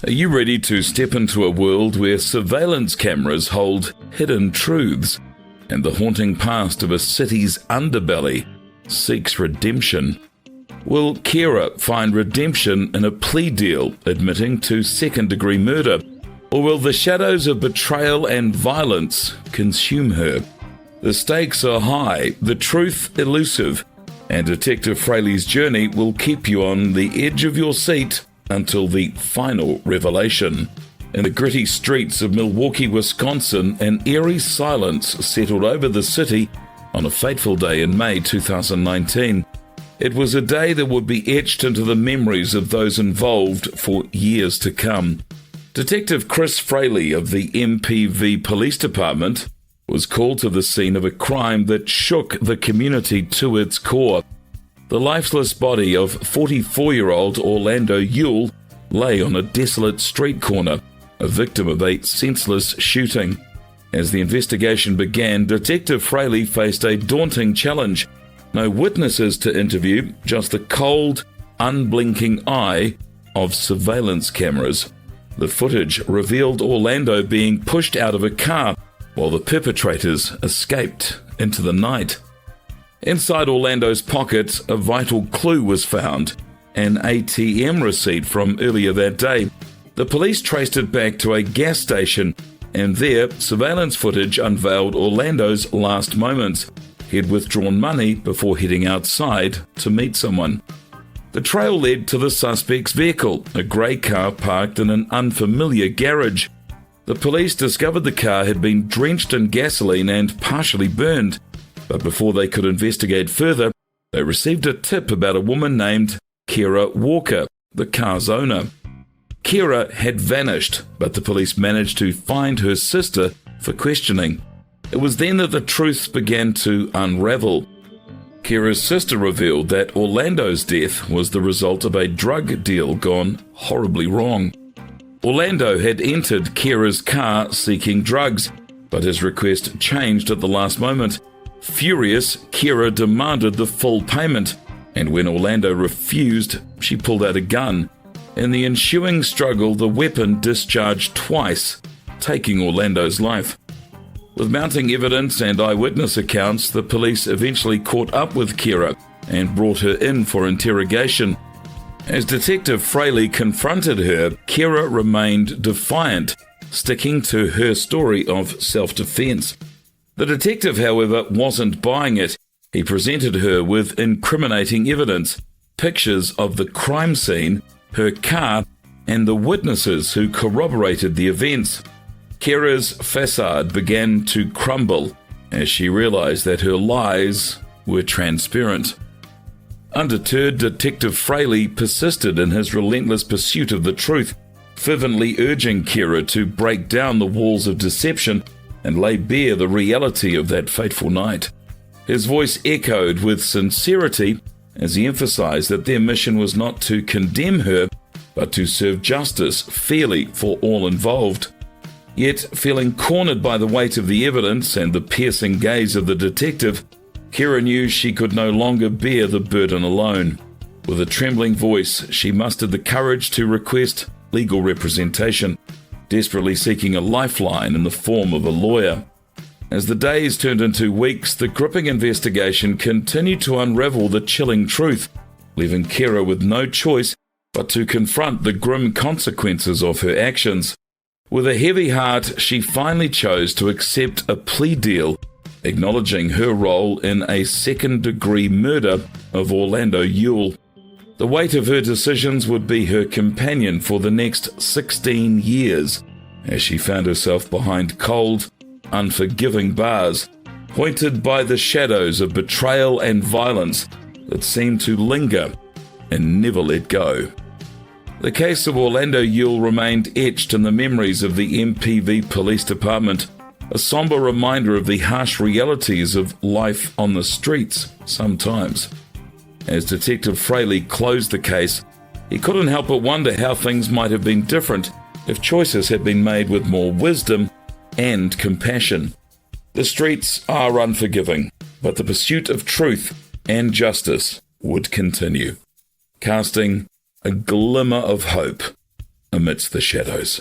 Are you ready to step into a world where surveillance cameras hold hidden truths and the haunting past of a city's underbelly seeks redemption? Will Kiera find redemption in a plea deal admitting to second-degree murder? Or will the shadows of betrayal and violence consume her? The stakes are high, the truth elusive, and Detective Fraley's journey will keep you on the edge of your seat until the final revelation. In the gritty streets of Milwaukee, Wisconsin, an eerie silence settled over the city on a fateful day in May 2019. It was a day that would be etched into the memories of those involved for years to come. Detective Chris Fraley of the MPV Police Department was called to the scene of a crime that shook the community to its core. The lifeless body of 44-year-old Orlando Yule lay on a desolate street corner, a victim of a senseless shooting. As the investigation began, Detective Fraley faced a daunting challenge. No witnesses to interview, just the cold, unblinking eye of surveillance cameras. The footage revealed Orlando being pushed out of a car while the perpetrators escaped into the night. Inside Orlando's pocket, a vital clue was found, an ATM receipt from earlier that day. The police traced it back to a gas station, and there, surveillance footage unveiled Orlando's last moments. He had withdrawn money before heading outside to meet someone. The trail led to the suspect's vehicle, a grey car parked in an unfamiliar garage. The police discovered the car had been drenched in gasoline and partially burned. But before they could investigate further, they received a tip about a woman named Kiera Walker, the car's owner. Kiera had vanished, but the police managed to find her sister for questioning. It was then that the truth began to unravel. Kiera's sister revealed that Orlando's death was the result of a drug deal gone horribly wrong. Orlando had entered Kiera's car seeking drugs, but his request changed at the last moment. Furious, Kiera demanded the full payment, and when Orlando refused, she pulled out a gun. In the ensuing struggle, the weapon discharged twice, taking Orlando's life. With mounting evidence and eyewitness accounts, the police eventually caught up with Kiera and brought her in for interrogation. As Detective Fraley confronted her, Kiera remained defiant, sticking to her story of self-defense. The detective, however, wasn't buying it. He presented her with incriminating evidence, pictures of the crime scene, her car, and the witnesses who corroborated the events. Kiera's facade began to crumble as she realized that her lies were transparent. Undeterred, Detective Fraley persisted in his relentless pursuit of the truth, fervently urging Kiera to break down the walls of deception and lay bare the reality of that fateful night. His voice echoed with sincerity as he emphasized that their mission was not to condemn her, but to serve justice fairly for all involved. Yet, feeling cornered by the weight of the evidence and the piercing gaze of the detective, Kiera knew she could no longer bear the burden alone. With a trembling voice, she mustered the courage to request legal representation, desperately seeking a lifeline in the form of a lawyer. As the days turned into weeks, the gripping investigation continued to unravel the chilling truth, leaving Kiera with no choice but to confront the grim consequences of her actions. With a heavy heart, she finally chose to accept a plea deal, acknowledging her role in a second-degree murder of Orlando Yule. The weight of her decisions would be her companion for the next 16 years, as she found herself behind cold, unforgiving bars, haunted by the shadows of betrayal and violence that seemed to linger and never let go. The case of Orlando Yule remained etched in the memories of the MPV Police Department, a somber reminder of the harsh realities of life on the streets sometimes. As Detective Fraley closed the case, he couldn't help but wonder how things might have been different if choices had been made with more wisdom and compassion. The streets are unforgiving, but the pursuit of truth and justice would continue, casting a glimmer of hope amidst the shadows.